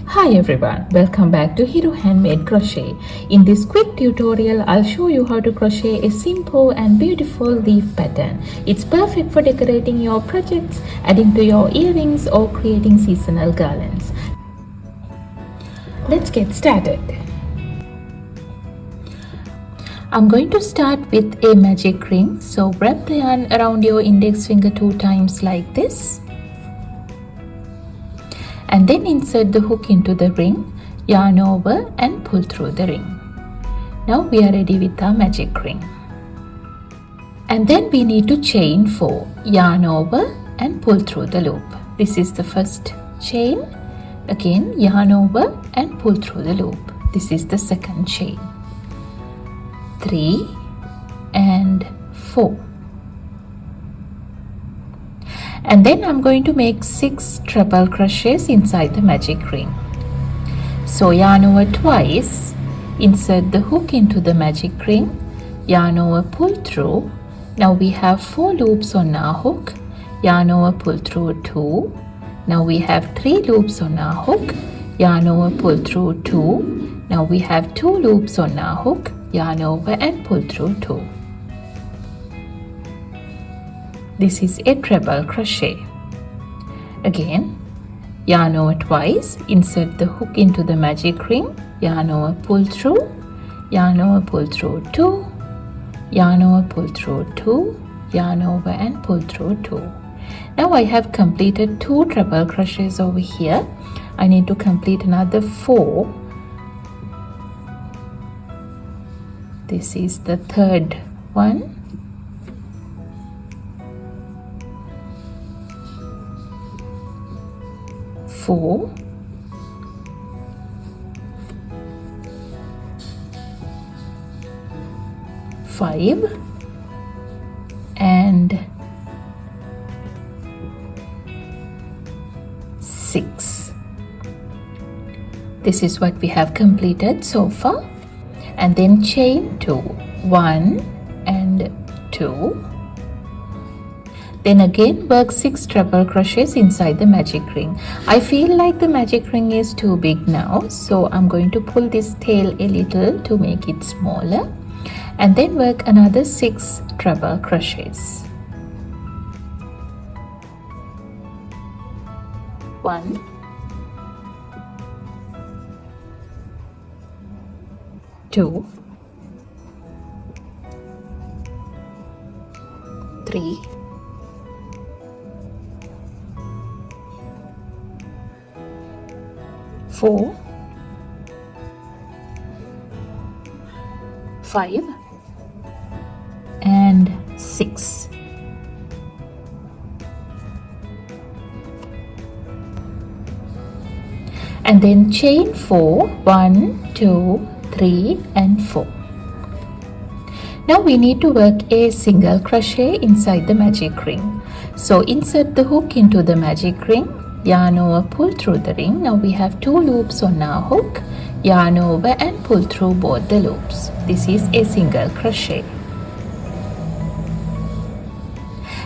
Hi everyone, welcome back to Hero Handmade Crochet. In this quick tutorial, I'll show you how to crochet a simple and beautiful leaf pattern. It's perfect for decorating your projects, adding to your earrings or creating seasonal garlands. Let's get started. I'm going to start with a magic ring. So wrap the yarn around your index finger 2 times like this. And then insert the hook into the ring, yarn over and pull through the ring. Now we are ready with our magic ring. And then we need to chain 4, yarn over and pull through the loop. This is the first chain. Again, yarn over and pull through the loop. This is the second chain. 3 and 4. And then I'm going to make 6 treble crochets inside the magic ring. So yarn over twice, insert the hook into the magic ring, yarn over, pull through. Now we have 4 loops on our hook, yarn over, pull through 2. Now we have 3 loops on our hook, yarn over, pull through 2. Now we have 2 loops on our hook, yarn over and pull through 2. This is a treble crochet. Again, yarn over twice, insert the hook into the magic ring, yarn over, pull through, yarn over, pull through 2, yarn over, pull through 2, yarn over and pull through 2. Now I have completed 2 treble crochets over here. I need to complete another 4. This is the third one. 4, 5 and 6. This is what we have completed so far. And then chain 2, 1 and 2. Then again work 6 treble crochets inside the magic ring. I feel like the magic ring is too big now, so I'm going to pull this tail a little to make it smaller. And then work another 6 treble crochets. 1, 2, 3, 4, 5 and 6. And then chain 4, 1, 2, 3 and 4. Now we need to work a single crochet inside the magic ring. So insert the hook into the magic ring, yarn over, pull through the ring. Now we have 2 loops on our hook, yarn over and pull through both the loops. This is a single crochet.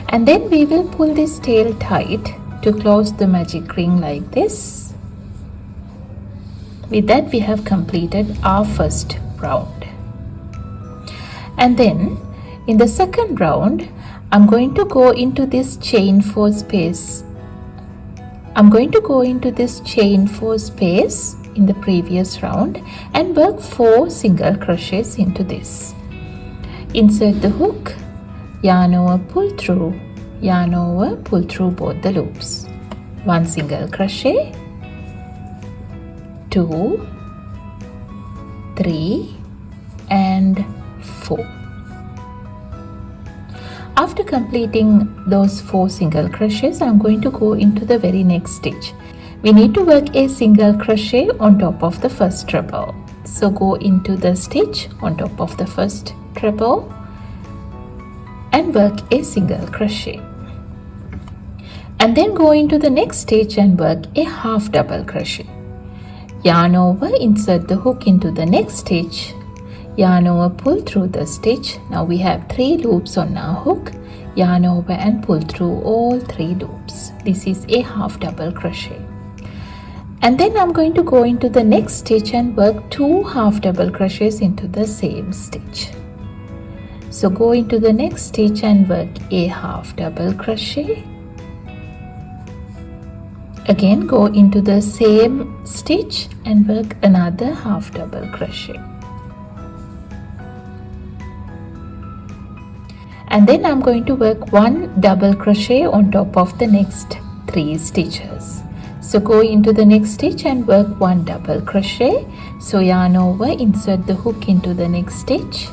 And then we will pull this tail tight to close the magic ring like this. With that we have completed our first round. And then in the second round I'm going to go into this chain 4 space. I'm going to go into this chain 4 space in the previous round and work 4 single crochets into this. Insert the hook, yarn over, pull through, yarn over, pull through both the loops. 1 single crochet, 2, 3 and 4. After completing those 4 single crochets, I'm going to go into the very next stitch. We need to work a single crochet on top of the first treble. So go into the stitch on top of the first treble and work a single crochet. And then go into the next stitch and work a half double crochet. Yarn over, insert the hook into the next stitch, yarn over, pull through the stitch. Now we have 3 loops on our hook, yarn over and pull through all 3 loops. This is a half double crochet. And then I'm going to go into the next stitch and work 2 half double crochets into the same stitch. So go into the next stitch and work a half double crochet. Again go into the same stitch and work another half double crochet. And then I'm going to work 1 double crochet on top of the next 3 stitches. So go into the next stitch and work 1 double crochet. So yarn over, insert the hook into the next stitch,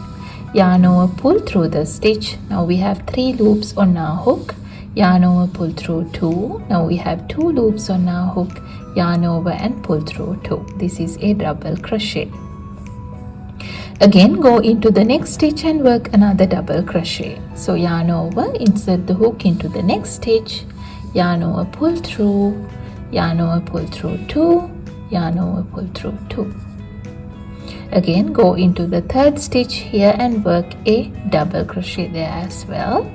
yarn over, pull through the stitch. Now we have 3 loops on our hook, yarn over, pull through 2. Now we have 2 loops on our hook, yarn over and pull through 2. This is a double crochet. Again go into the next stitch and work another double crochet. So yarn over, insert the hook into the next stitch, yarn over, pull through, yarn over, pull through 2, yarn over, pull through 2. Again go into the 3rd stitch here and work a double crochet there as well.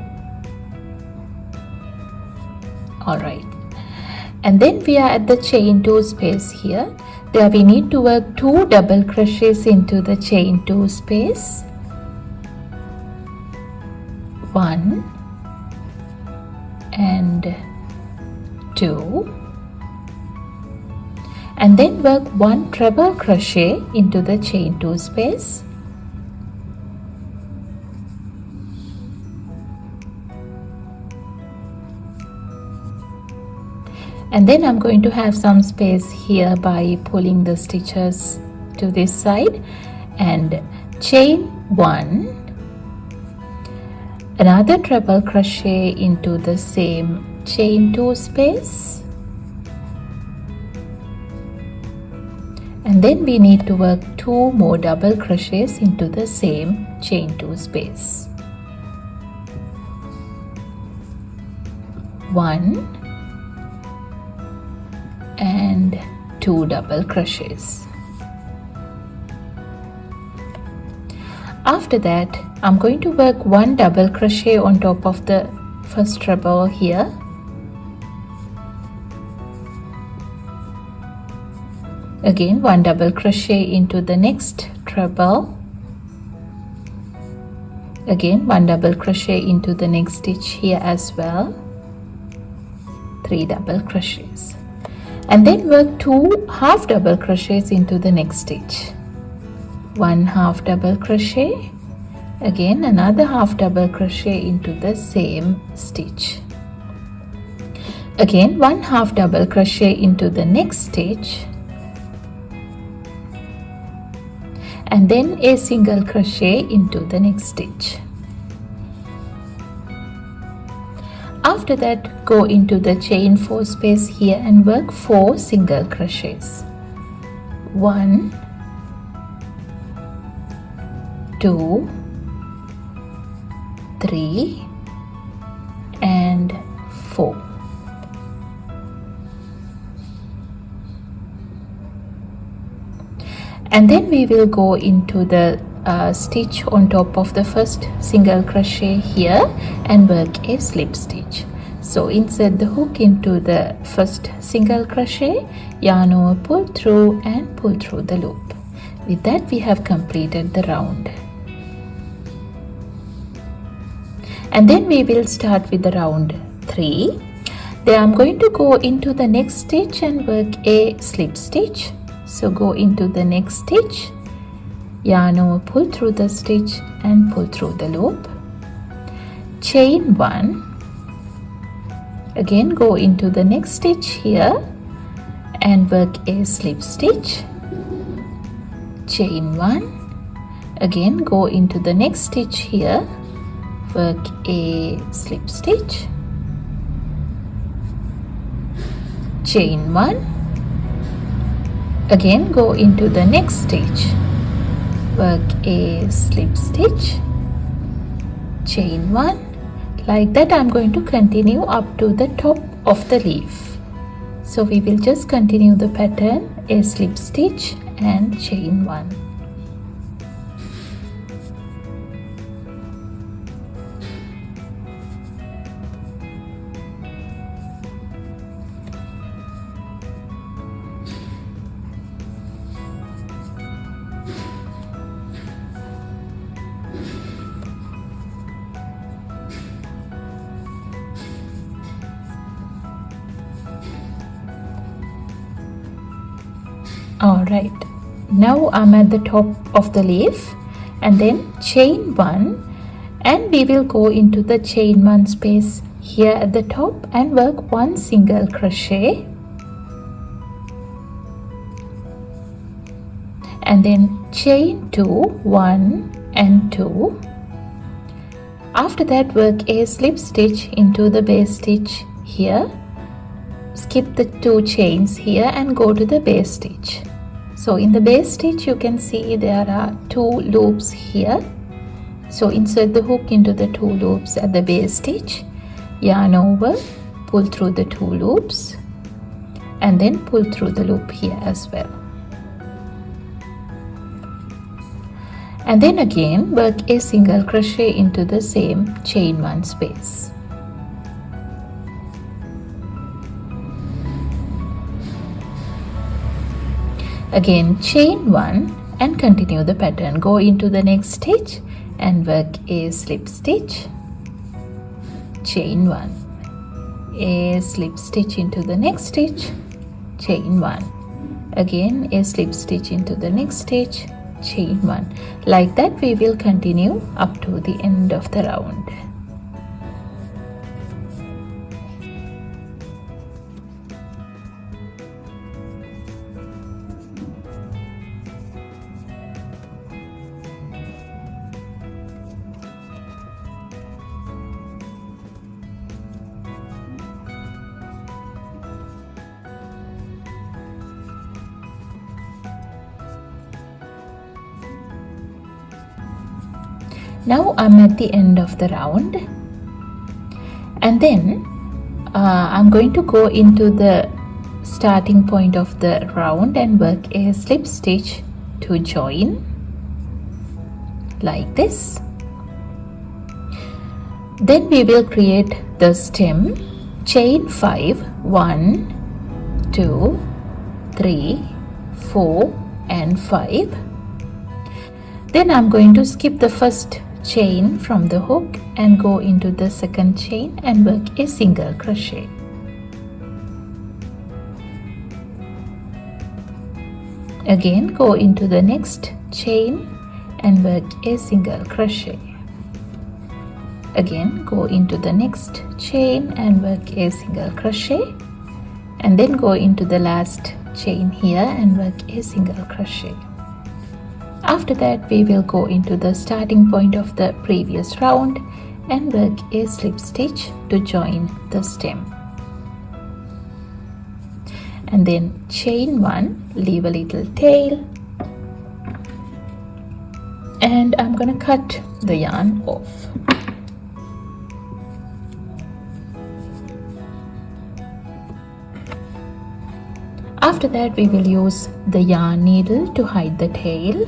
Alright, and then we are at the chain 2 space here. There we need to work 2 double crochets into the chain 2 space. 1 and 2. And then work 1 treble crochet into the chain 2 space. And then I'm going to have some space here by pulling the stitches to this side and chain 1, another treble crochet into the same chain 2 space, and then we need to work 2 more double crochets into the same chain 2 space. 1 and 2 double crochets. After that, I'm going to work 1 double crochet on top of the first treble here. Again 1 double crochet into the next treble. Again 1 double crochet into the next stitch here as well. 3 double crochets. And then work 2 half double crochets into the next stitch. 1 half double crochet, again another half double crochet into the same stitch. Again 1 half double crochet into the next stitch, and then a single crochet into the next stitch. After that, go into the chain 4 space here and work 4 single crochets. 1, 2, 3 and 4. And then we will go into the stitch on top of the first single crochet here and work a slip stitch. So insert the hook into the first single crochet, yarn over, pull through and pull through the loop. With that we have completed the round. And then we will start with the round 3. There I'm going to go into the next stitch and work a slip stitch. So go into the next stitch, yarn over, pull through the stitch and pull through the loop, chain 1, again go into the next stitch here and work a slip stitch, chain 1, again go into the next stitch here, work a slip stitch, chain 1, again go into the next stitch, work a slip stitch, chain 1. Like that I'm going to continue up to the top of the leaf. So we will just continue the pattern, a slip stitch and chain 1. Alright, now I'm at the top of the leaf, and then chain 1, and we will go into the chain 1 space here at the top and work 1 single crochet, and then chain 2, 1 and 2. After that, work a slip stitch into the base stitch here. Skip the 2 chains here and go to the base stitch. So in the base stitch you can see there are 2 loops here. So insert the hook into the 2 loops at the base stitch, yarn over, pull through the 2 loops, and then pull through the loop here as well. And then again work a single crochet into the same chain 1 space. Again chain 1 and continue the pattern. Go into the next stitch and work a slip stitch, chain 1, a slip stitch into the next stitch, chain 1, again a slip stitch into the next stitch, chain 1. Like that we will continue up to the end of the round. Now I'm at the end of the round, and then I'm going to go into the starting point of the round and work a slip stitch to join like this. Then we will create the stem, chain 5, 1, 2, 3, 4 and 5. Then I'm going to skip the first chain from the hook and go into the second chain and work a single crochet. Again go into the next chain and work a single crochet. Again go into the next chain and work a single crochet, and then go into the last chain here and work a single crochet. After that we will go into the starting point of the previous round and work a slip stitch to join the stem, and then chain 1, leave a little tail, and I'm gonna cut the yarn off. After that we will use the yarn needle to hide the tail.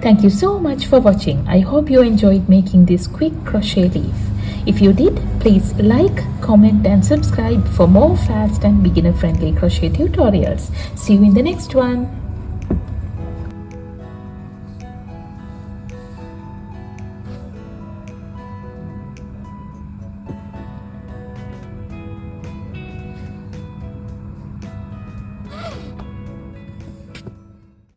Thank you so much for watching. I hope you enjoyed making this quick crochet leaf. If you did, please like, comment and subscribe for more fast and beginner friendly crochet tutorials. See you in the next one.